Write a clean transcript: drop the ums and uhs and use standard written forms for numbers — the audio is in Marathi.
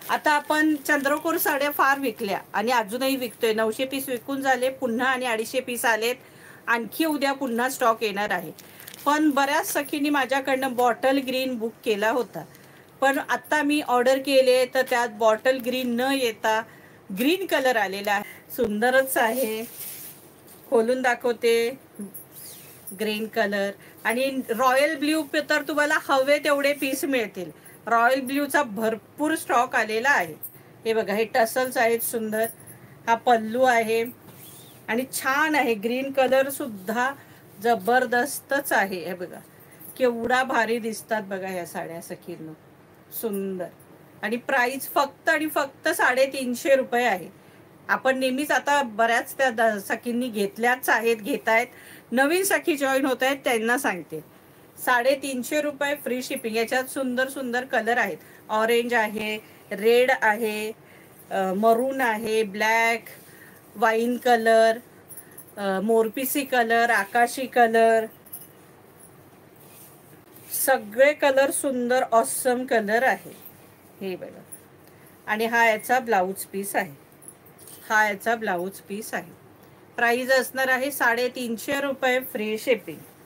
आता आपण चंद्रकोर साड्या फार विकल्या आणि अजूनही विकतोय. 900 पीस विकून झाले, पुन्हा आणि 250 पीस आलेत. आणखी उद्या पुन्हा स्टॉक येणार आहे. पण बऱ्याच सखींनी माझ्याकडनं बॉटल ग्रीन बुक केला होता, पण आता मी ऑर्डर केले तर त्यात बॉटल ग्रीन न येता ग्रीन कलर आलेला आहे. सुंदरच आहे, खोलून दाखवते. ग्रीन कलर आणि रॉयल ब्ल्यू तर तुम्हाला हवे तेवढे पीस मिळतील. रॉयल ब्ल्यूचा भरपूर स्टॉक आलेला आहे. हे बघा, हे टसल्स आहेत सुंदर. हा पल्लू आहे आणि छान आहे. ग्रीन कलर सुद्धा जबरदस्तच आहे. हे बघा केवढा भारी दिसतात बघा ह्या साड्या सखींनो, सुंदर. आणि प्राइस फक्त आणि फक्त 350 रुपये आहे. आपण नेहमीच आता बऱ्याच त्या सखींनी घेतल्याच आहेत, घेतायत. नवीन सखी जॉईन होत आहेत त्यांना सांगते, 350 रुपये फ्री शिपिंग. याच्यात सुंदर सुंदर कलर आहेत. ऑरेंज आहे, रेड आहे, मरून आहे, ब्लॅक, वाईन कलर, मोरपिसी कलर, आकाशी कलर, सगळे कलर सुंदर ऑसम कलर आहे. हे बघा. आणि हा याचा ब्लाऊज पीस आहे. हा याचा ब्लाऊज पीस आहे. प्राइस असणार आहे 350 रुपये फ्री शिपिंग.